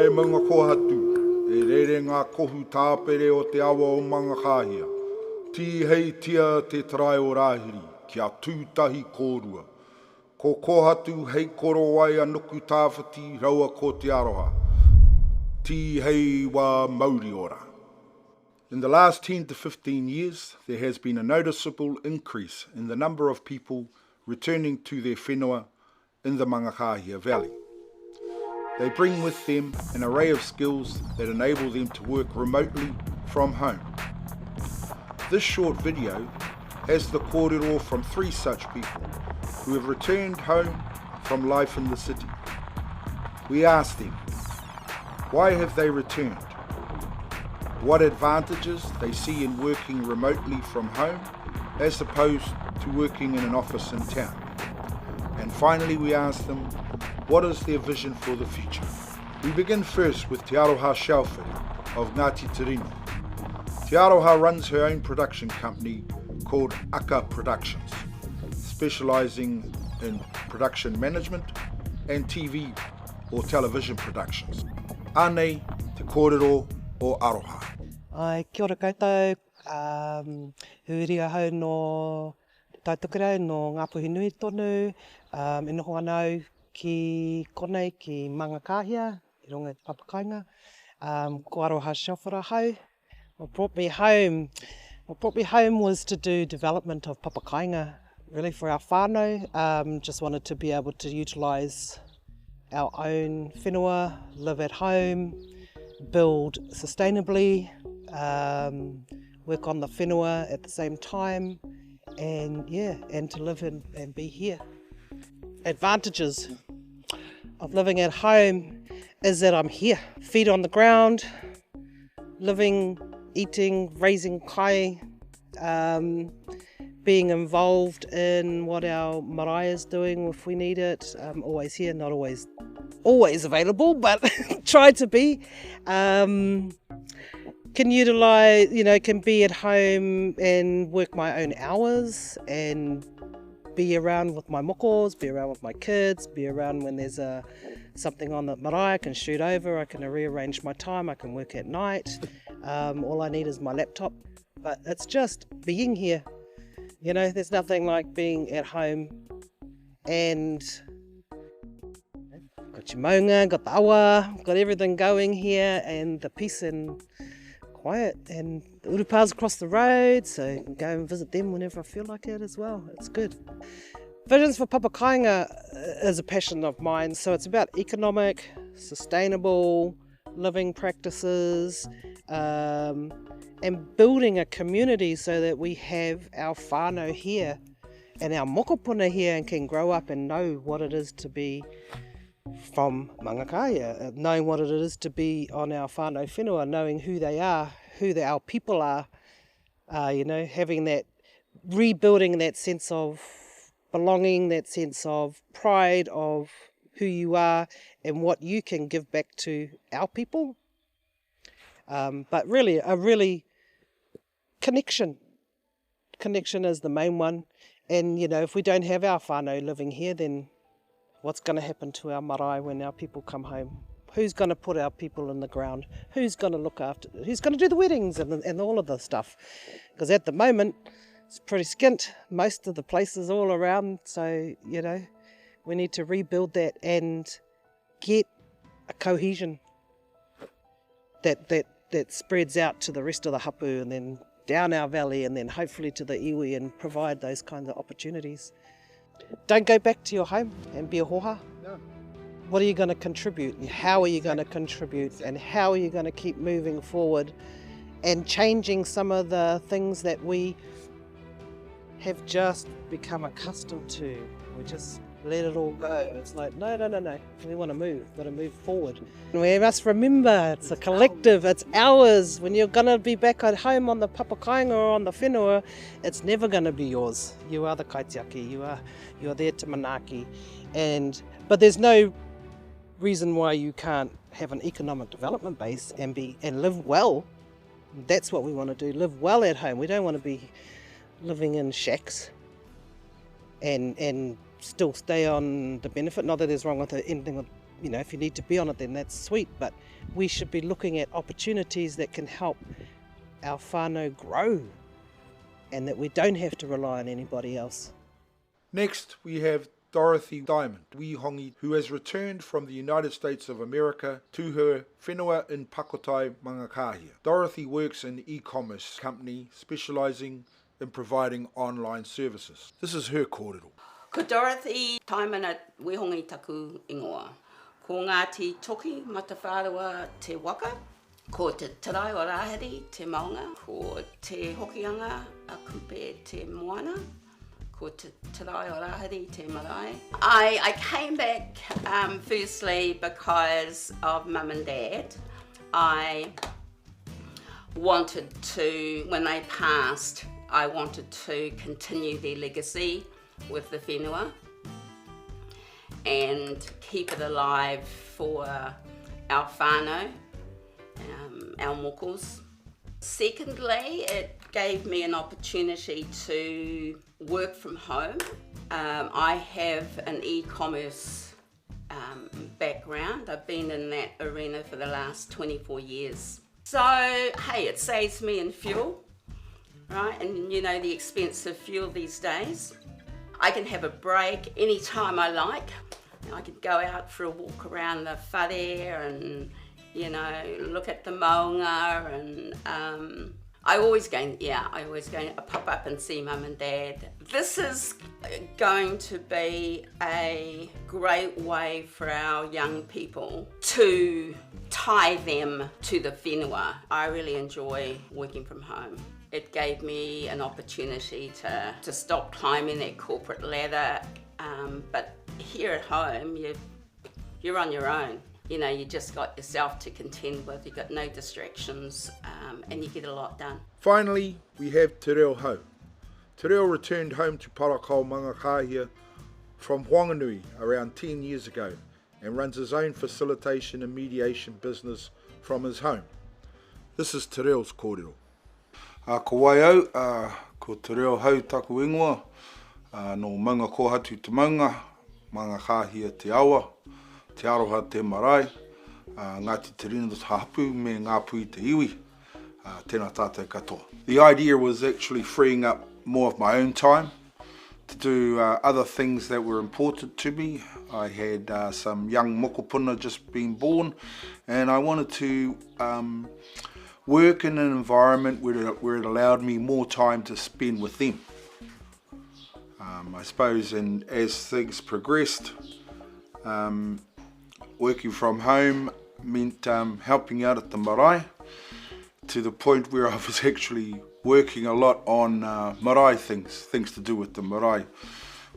e maunga kohatu, e rere ngā kohu tāpere o te awa o Mangakahia. Ti hei tia te trai o Rahiri, kia tūtahi kōrua. Ko kohatu hei koro wai a nuku tāwhati raua ko te aroha. Ti hei wā mauri ora. In the last 10 to 15 years, there has been a noticeable increase in the number of people returning to their whenua in the Mangakahia Valley. They bring with them an array of skills that enable them to work remotely from home. This short video has the kōrero from 3 such people who have returned home from life in the city. We asked them, why have they returned? What advantages they see in working remotely from home as opposed to working in an office in town. And finally we asked them, what is their vision for the future? We begin first with Te Aroha of Ngāti Tirino. Te Aroha runs her own production company called Aka Productions, specialising in production management and TV or television productions. Anei te kōrero o Aroha. Ai, kia ora koutou, huiria hau no tautukura no ngā puhi nui tonu, e noho anau ki konei ki Mangakahia, I runga te papakainga, ko Aroha Shawhara hau. What brought me home was to do development of papakainga, really for our whānau. Just wanted to be able to utilise our own whenua, live at home, build sustainably, work on the whenua at the same time, and to live and be here. Advantages of living at home is that I'm here, feet on the ground, living, eating, raising kai, being involved in what our marae is doing if we need it. Always here, not always available, but try to be. Can utilise, can be at home and work my own hours and be around with my mokos, be around with my kids, be around when there's something on the marae. I can shoot over, I can rearrange my time, I can work at night. All I need is my laptop, but it's just being here. There's nothing like being at home and got your maunga, got the awa, got everything going here, and the peace and quiet, and the urupas across the road, so I can go and visit them whenever I feel like it as well. It's good. Visions for papakainga is a passion of mine, so it's about economic, sustainable living practices, and building a community so that we have our whānau here and our mokopuna here and can grow up and know what it is to be from Mangakahia, knowing what it is to be on our whānau whenua, knowing who they are, our people are, having that, rebuilding that sense of belonging, that sense of pride of who you are and what you can give back to our people. But really, connection is the main one. And, if we don't have our whānau living here, then what's going to happen to our marae when our people come home? Who's going to put our people in the ground? Who's going to look after, who's going to do the weddings and all of the stuff? Because at the moment, it's pretty skint, most of the places all around. So, we need to rebuild that and get a cohesion that spreads out to the rest of the hapu and then down our valley and then hopefully to the iwi and provide those kinds of opportunities. Don't go back to your home and be a hoha. No. What are you going to contribute? And how are you going to contribute? And how are you going to keep moving forward and changing some of the things that we have just become accustomed to? We just let it all go. It's like, no. We want to move. We've got to move forward. And we must remember, it's a collective, it's ours. When you're going to be back at home on the papakainga or on the whenua, it's never going to be yours. You are the kaitiaki. You're there to manaki. But there's no reason why you can't have an economic development base and live well. That's what we want to do. Live well at home. We don't want to be living in shacks and still stay on the benefit. Not that there's wrong with anything with if you need to be on it, then that's sweet, but we should be looking at opportunities that can help our whānau grow and that we don't have to rely on anybody else. Next, we have Dorothy Diamond, Wihongi, who has returned from the United States of America to her whenua in Pakotai, Mangakahia. Dorothy works in an e-commerce company specialising in providing online services. This is her kōrero. Ko Dorothy Taimana Wihongi taku ingoa. Ko Ngāti Toki Matawhātua te waka. Ko te tarai o Rahiri te maunga. Ko te hokianga a kupe te moana. Ko te tarai o Rahiri te marae. I came back firstly because of Mum and Dad. I wanted to, when they passed, I wanted to continue their legacy with the whenua and keep it alive for our whānau, our mokos. Secondly, it gave me an opportunity to work from home. I have an e-commerce background. I've been in that arena for the last 24 years. So, hey, it saves me in fuel, right? And you know the expense of fuel these days. I can have a break anytime I like. I could go out for a walk around the whare and, look at the maunga, and I always pop up and see Mum and Dad. This is going to be a great way for our young people to tie them to the whenua. I really enjoy working from home. It gave me an opportunity to stop climbing that corporate ladder, but here at home, you're on your own. You just got yourself to contend with, you've got no distractions, and you get a lot done. Finally, we have Te Reo Hau. Te Reo returned home to Parakau Mangakahia from Whanganui around 10 years ago and runs his own facilitation and mediation business from his home. This is Te Reo's kōrero. Ko wai au, ko Te Reo Hau taku ingoa, no maunga kohatu te maunga, Mangakahia te awa, te Aroha Marae, Ngāti te rino te hapu me ngā pui te iwi, tēnā tātou katoa. The idea was actually freeing up more of my own time to do other things that were important to me. I had some young mokopuna just being born, and I wanted to work in an environment where it allowed me more time to spend with them. I suppose, and as things progressed, working from home meant helping out at the marae, to the point where I was actually working a lot on marae things to do with the marae,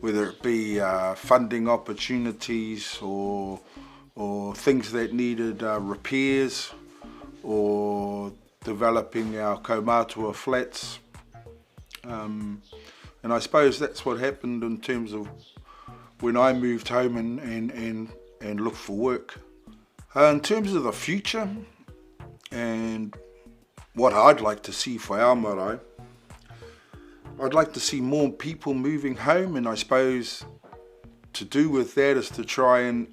whether it be funding opportunities or things that needed repairs, or developing our kaumātua flats. And I suppose that's what happened in terms of when I moved home and looked for work. In terms of the future and what I'd like to see for our marae, I'd like to see more people moving home, and I suppose to do with that is to try and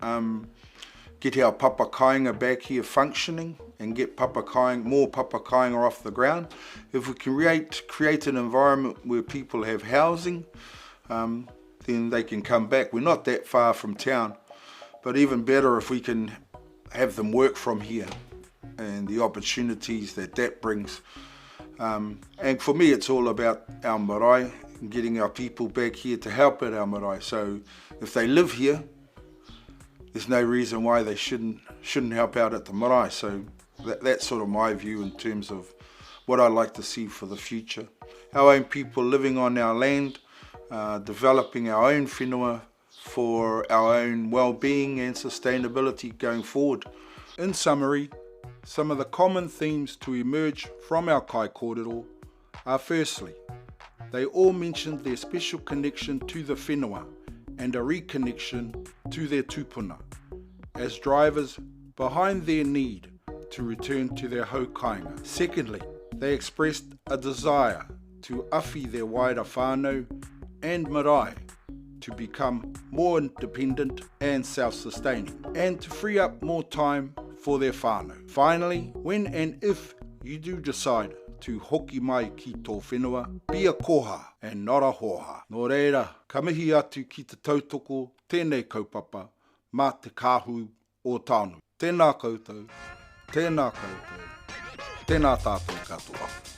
get our papakainga back here functioning and get more papakainga off the ground. If we can create an environment where people have housing, then they can come back. We're not that far from town, but even better if we can have them work from here and the opportunities that brings. And for me, it's all about our marae and getting our people back here to help at our marae. So if they live here, there's no reason why they shouldn't help out at the marae. So that's sort of my view in terms of what I'd like to see for the future. Our own people living on our land, developing our own whenua for our own well-being and sustainability going forward. In summary, some of the common themes to emerge from our kai kōrero are: firstly, they all mentioned their special connection to the whenua and a reconnection to their tupuna as drivers behind their need to return to their haukainga. Secondly, they expressed a desire to awhi their wider whānau and marae to become more independent and self-sustaining, and to free up more time for their whānau. Finally, when and if you do decide to hoki mai ki tō whenua, be a koha and not a hoha. Nō reira, ka mihi atu ki te tautoko, tēnei kaupapa, mā te kāhu o tānu. Tēnā koutou, tēnā koutou, tēnā tātou katoa.